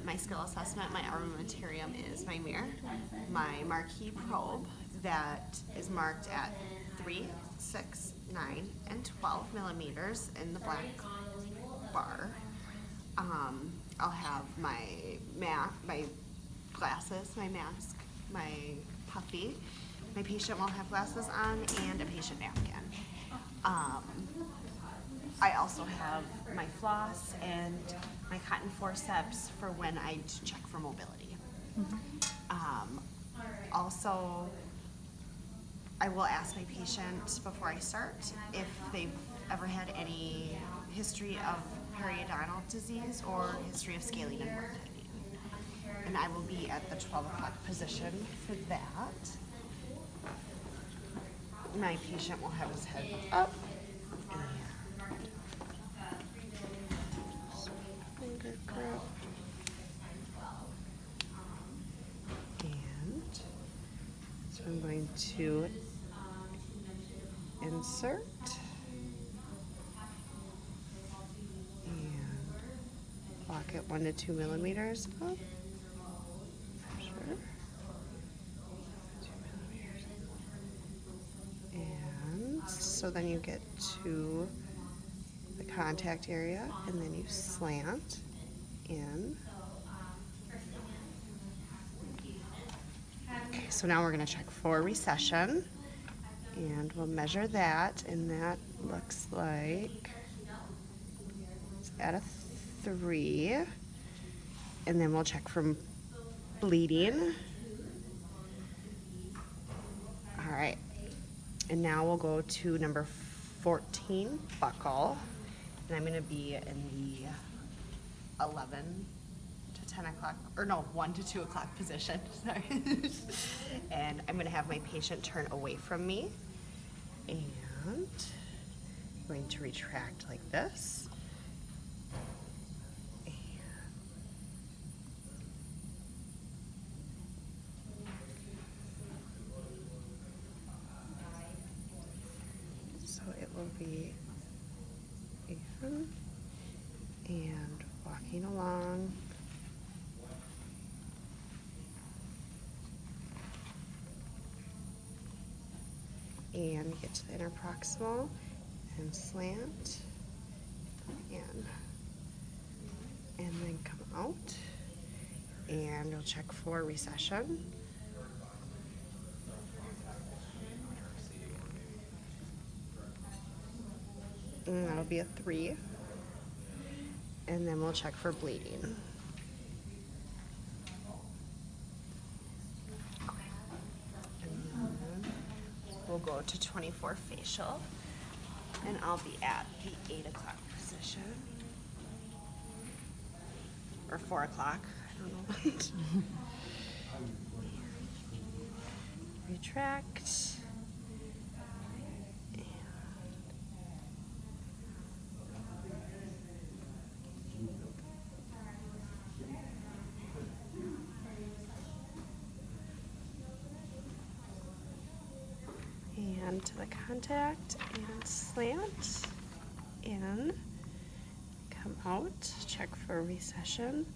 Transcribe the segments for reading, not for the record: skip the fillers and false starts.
my skill assessment, my armamentarium is my mirror, my marquee probe that is marked at 3, 6, 9, and 12 millimeters in the black bar. I'll have my glasses, my mask, my puffy. My patient will have glasses on and a patient napkin. I also have my floss and my cotton forceps for when I check for mobility. Also, I will ask my patient before I start if they've ever had any history of periodontal disease or history of scaling and wound cleaning. And I will be at the 12 o'clock position for that. My patient will have his head up. Finger grip. And so I'm going to insert and lock it 1 to 2 millimeters up. Sure. 2 millimeters. And so then you get to the contact area and then you slant in. Okay, so now we're going to check for recession. And we'll measure that, and that looks like it's at a 3. And then we'll check for bleeding. All right. And now we'll go to number 14, buckle. And I'm going to be in the 11 to 10 o'clock, or no, 1 to 2 o'clock position. Sorry. And I'm going to have my patient turn away from me. And I'm going to retract like this. And so it will be in and walking along. And get to the interproximal and slant in. And then come out. And you'll check for recession. And that'll be a 3. And then we'll check for bleeding. We'll go to 24 facial, and I'll be at the 8 o'clock position, or 4 o'clock, I don't know. Retract. And to the contact and slant in, come out, check for recession.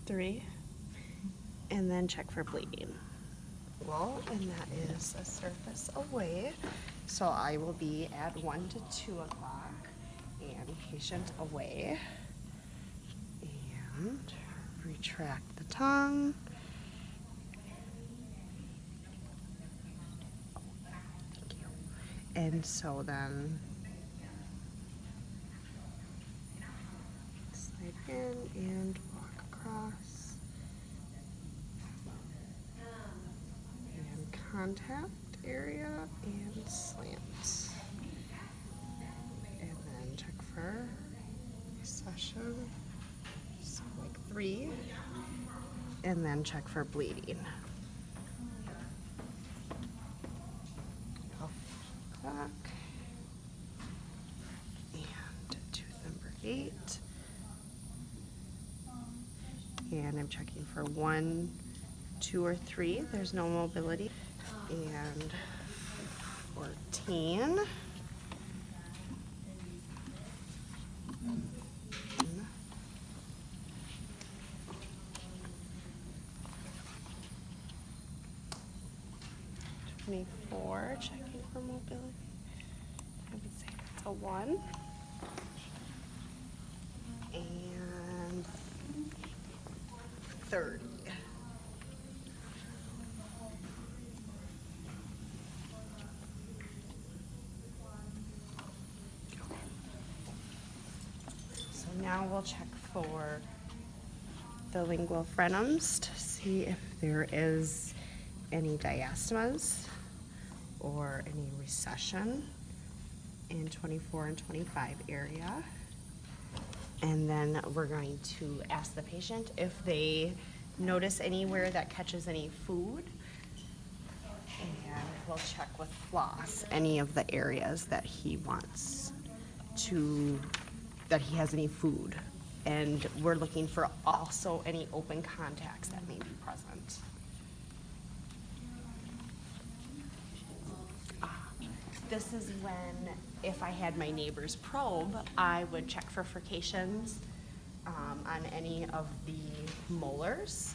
3, and then check for bleeding. Well, and that is a surface away. So I will be at 1 to 2 o'clock and patient away. And retract the tongue. And so then slide in and walk across. And contact area and slant. And then check for recession. So like 3. And then check for bleeding. And tooth number 8. And I'm checking for 1, 2, or 3. There's no mobility. And 14. 24, checking for mobility. I would say that's a 1. And 30. So now we'll check for the lingual frenums to see if there is any diastemas or any recession in 24 and 25 area. And then we're going to ask the patient if they notice anywhere that catches any food. And we'll check with floss any of the areas that he wants to, that he has any food. And we're looking for also any open contacts that may be present. This is when, if I had my neighbor's probe, I would check for furcations on any of the molars.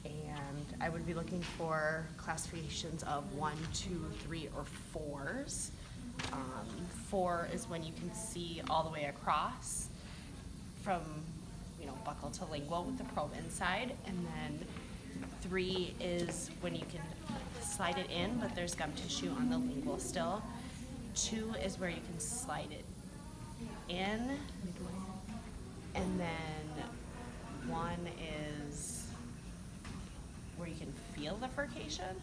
And I would be looking for classifications of 1, 2, 3, or 4s. 4 is when you can see all the way across from, buccal to lingual with the probe inside. And then 3 is when you can slide it in, but there's gum tissue on the lingual still. 2 is where you can slide it in, and then 1 is where you can feel the furcation.